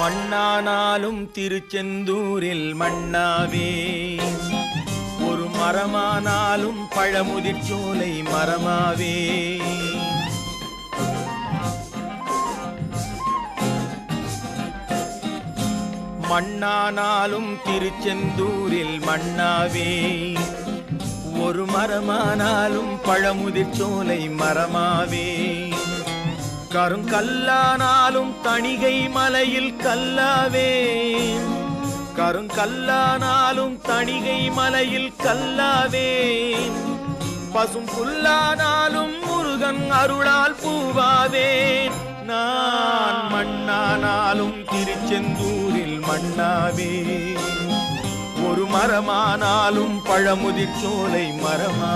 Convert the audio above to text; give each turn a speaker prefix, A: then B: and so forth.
A: மண்ணானாலும் திருச்செந்தூரில் மண்ணாவே, ஒரு மரமானாலும் பழமுதிர் சோலை மரமாவே. மண்ணானாலும் திருச்செந்தூரில் மண்ணாவே, ஒரு மரமானாலும் பழமுதிர் சோலை மரமாவே. கருங்கல்லானாலும் தணிகை மலையில் கல்லாவே, கருங்கல்லானாலும் தணிகை மலையில் கல்லாவே. பசும் புல்லானாலும் முருகன் அருளால் பூவாவே. நான் மண்ணானாலும் திருச்செந்தூரில் மண்ணாவே, ஒரு மரமானாலும் பழமுதிர் சோலை மரமா.